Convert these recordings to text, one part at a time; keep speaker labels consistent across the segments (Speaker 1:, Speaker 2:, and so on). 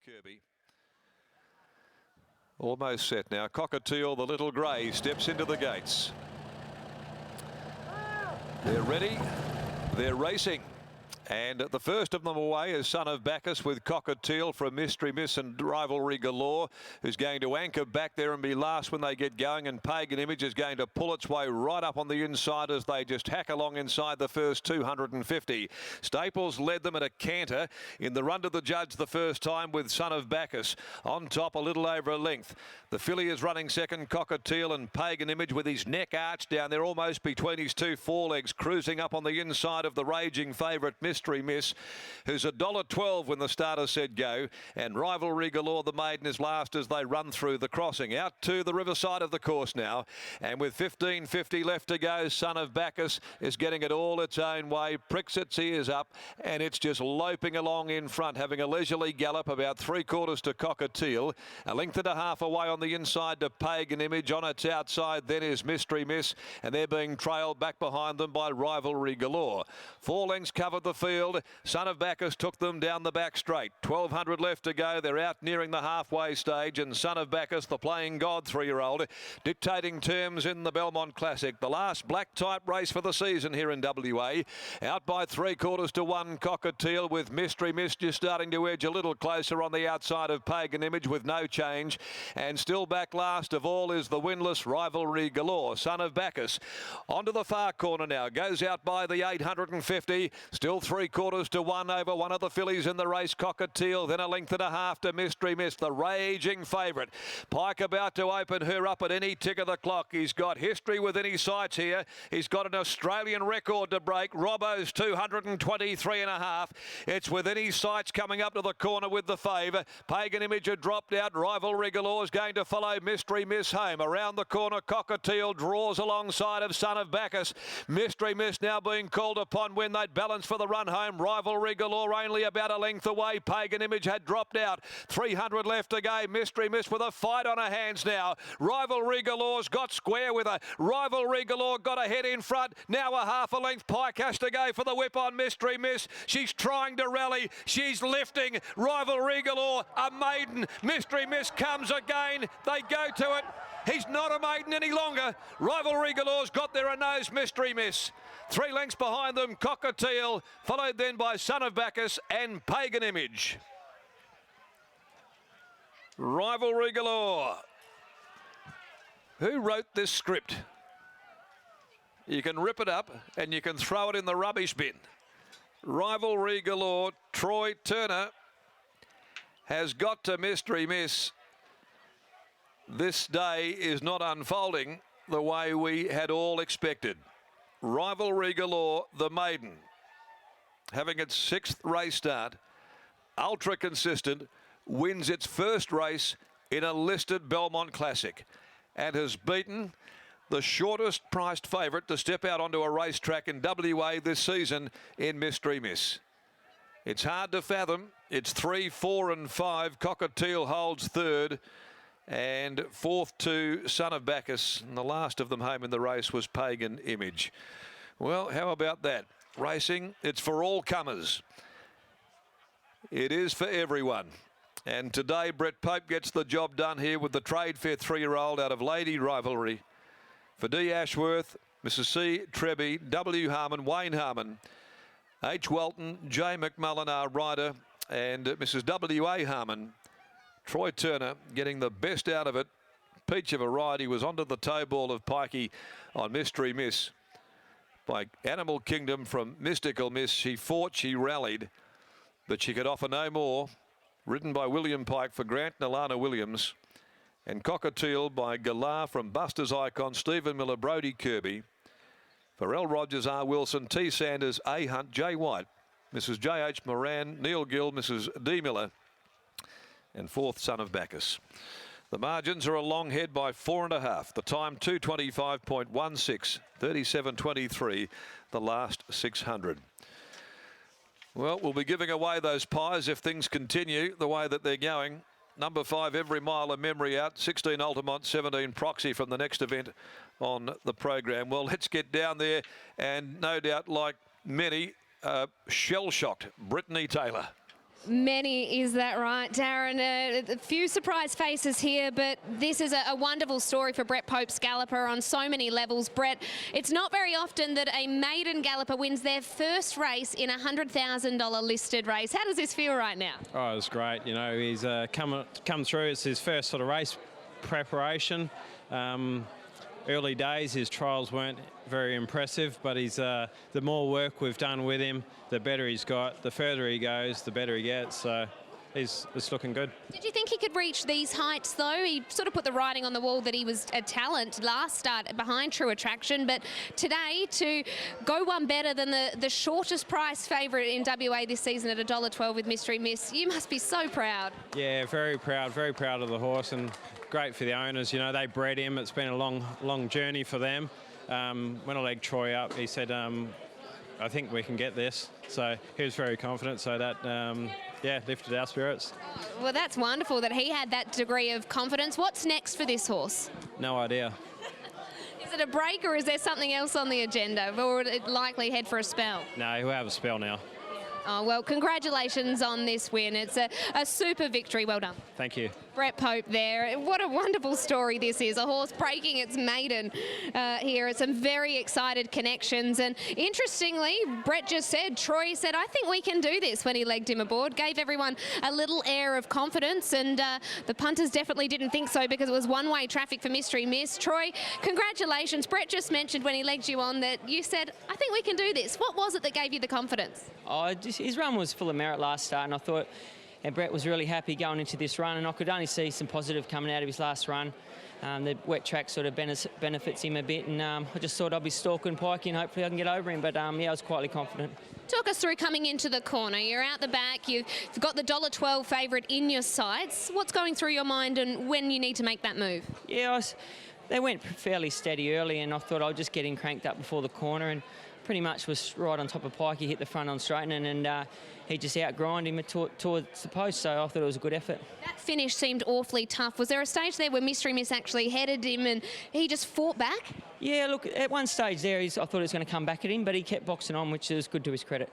Speaker 1: Kirby. Almost set now. Cockatiel, the little grey, steps into the gates. They're ready. They're racing. And the first of them away is Son of Bacchus with Cockatiel from Mystery Miss and Rivalry Galore, who's going to anchor back there and be last when they get going. And Pagan Image is going to pull its way right up on the inside as they just hack along inside the first 250. Staples led them at a canter in the run to the judge the first time with Son of Bacchus on top a little over a length. The filly is running second, Cockatiel, and Pagan Image with his neck arched down there almost between his two forelegs, cruising up on the inside of the raging favourite Mystery Miss, who's $1.12 when the starter said go, and Rivalry Galore, the maiden, is last as they run through the crossing. Out to the riverside of the course now, and with 15.50 left to go, Son of Bacchus is getting it all its own way, pricks its ears up, and it's just loping along in front, having a leisurely gallop about 3/4 to Cockatiel, a length and a half away on the inside to Pagan Image. On its outside then is Mystery Miss, and they're being trailed back behind them by Rivalry Galore. 4 lengths covered the field. Son of Bacchus took them down the back straight. 1,200 left to go. They're out nearing the halfway stage, and Son of Bacchus, the playing god 3-year-old, dictating terms in the Belmont Classic. The last black type race for the season here in WA. Out by 3/4 to 1, Cockatiel, with Mystery Miss just starting to edge a little closer on the outside of Pagan Image with no change. And still back last of all is the winless Rivalry Galore. Son of Bacchus onto the far corner now. Goes out by the 850. Still 3/4 to 1 over one of the fillies in the race, Cockatiel. Then a length and a half to Mystery Miss, the raging favourite. Pike about to open her up at any tick of the clock. He's got history within his sights here. He's got an Australian record to break. Robbo's 223.5. It's within his sights coming up to the corner with the favour. Pagan Image had dropped out. Rivalry Galore is going to follow Mystery Miss home. Around the corner, Cockatiel draws alongside of Son of Bacchus. Mystery Miss now being called upon when they'd balance for the run home. Rivalry Galore only about a length away. Pagan Image had dropped out. 300 left to go. Mystery Miss with a fight on her hands now. Rivalry Galore's got square with her. Rivalry Galore got ahead in front. Now a half a length. Pike has to go for the whip on Mystery Miss. She's trying to rally. She's lifting. Rivalry Galore, a maiden. Mystery Miss comes again. They go to it. He's not a maiden any longer. Rivalry Galore's got there a nose, Mystery Miss. 3 lengths behind them, Cockatiel, followed then by Son of Bacchus and Pagan Image. Rivalry Galore. Who wrote this script? You can rip it up and you can throw it in the rubbish bin. Rivalry Galore, Troy Turner has got to Mystery Miss. This day is not unfolding the way we had all expected. Rivalry Galore, the maiden, having its 6th race start, ultra consistent, wins its first race in a listed Belmont Classic and has beaten the shortest priced favourite to step out onto a racetrack in WA this season in Mystery Miss. It's hard to fathom. It's 3, 4 and 5. Cockatiel holds 3rd. And 4th to Son of Bacchus, and the last of them home in the race was Pagan Image. Well, how about that? Racing, it's for all comers. It is for everyone. And today, Brett Pope gets the job done here with the trade fair 3-year-old out of Lady Rivalry. For D. Ashworth, Mrs. C. Trebby, W. Harmon, Wayne Harmon, H. Walton, J. McMullen, our rider, and Mrs. W. A. Harmon. Troy Turner getting the best out of it. Peach of a ride. He was onto the toe ball of Pikey on Mystery Miss by Animal Kingdom from Mystical Miss. She fought, she rallied, but she could offer no more. Ridden by William Pike for Grant and Alana Williams. And Cockatiel by Galar from Buster's Icon, Stephen Miller, Brodie Kirby. For L. Rogers, R. Wilson, T. Sanders, A. Hunt, J. White, Mrs. J. H. Moran, Neil Gill, Mrs. D. Miller, and 4th, Son of Bacchus. The margins are a long head by 4.5. The time 2:25.16, 37.23, the last 600. Well, we'll be giving away those pies if things continue the way that they're going. Number 5, Every Mile of Memory out. 16 Altamont, 17 Proxy from the next event on the program. Well, let's get down there, and no doubt, like many, shell-shocked Brittany Taylor.
Speaker 2: Many, is that right, Darren? A few surprise faces here, but this is a wonderful story for Brett Pope's galloper on so many levels. Brett, it's not very often that a maiden galloper wins their first race in a $100,000 listed race. How does this feel right now?
Speaker 3: Oh, it's great. You know, he's come through. It's his first sort of race preparation. Early days, his trials weren't very impressive, but he's the more work we've done with him, the better he's got. The further he goes, the better he gets. So it's looking good. Did
Speaker 2: you think he could reach these heights, though? He sort of put the writing on the wall that he was a talent last start behind True Attraction, but today to go one better than the shortest price favourite in WA this season at $1.12 with Mystery Miss, you must be so proud.
Speaker 3: Yeah, very proud of the horse, and great for the owners. You know, they bred him. It's been a long journey for them. When I legged Troy up, he said, I think we can get this. So he was very confident, so that, yeah, lifted our spirits.
Speaker 2: Well, that's wonderful that he had that degree of confidence. What's next for this horse?
Speaker 3: No idea.
Speaker 2: Is it a break or is there something else on the agenda? Or would it likely head for a spell?
Speaker 3: No, he'll have a spell now.
Speaker 2: Oh, well, congratulations on this win. It's a super victory. Well done.
Speaker 3: Thank you.
Speaker 2: Brett Pope there. What a wonderful story this is. A horse breaking its maiden here. Some very excited connections. And interestingly, Brett just said, Troy said, I think we can do this when he legged him aboard. Gave everyone a little air of confidence. And the punters definitely didn't think so because it was one-way traffic for Mystery Miss. Troy, congratulations. Brett just mentioned when he legged you on that you said, I think we can do this. What was it that gave you the confidence?
Speaker 4: Oh, his run was full of merit last start, and I thought Brett was really happy going into this run, and I could only see some positive coming out of his last run. The wet track sort of benefits him a bit, and I just thought I'd be stalking Pikey and hopefully I can get over him, but yeah, I was quietly confident.
Speaker 2: Talk us through coming into the corner. You're out the back, you've got the $1.12 favourite in your sights. What's going through your mind and when you need to make that move?
Speaker 4: Yeah, they went fairly steady early, and I thought I'd just get him cranked up before the corner, and pretty much was right on top of Pikey, hit the front on straightening, and he just outgrinded him towards the post, so I thought it was a good effort.
Speaker 2: That finish seemed awfully tough. Was there a stage there where Mystery Miss actually headed him and he just fought back? Yeah,
Speaker 4: look, at one stage there, I thought he was going to come back at him, but he kept boxing on, which is good to his credit.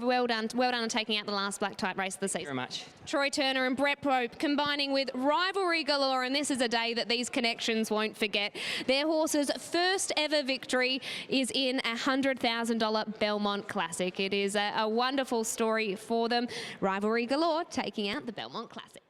Speaker 2: Well done on taking out the last black type race of the season.
Speaker 4: Very much.
Speaker 2: Troy Turner and Brett Pope combining with rivalry galore, and this is a day that these connections won't forget. Their horse's first ever victory is in a $100,000 Belmont Classic. It is a wonderful story for them. Rivalry galore taking out the Belmont Classic.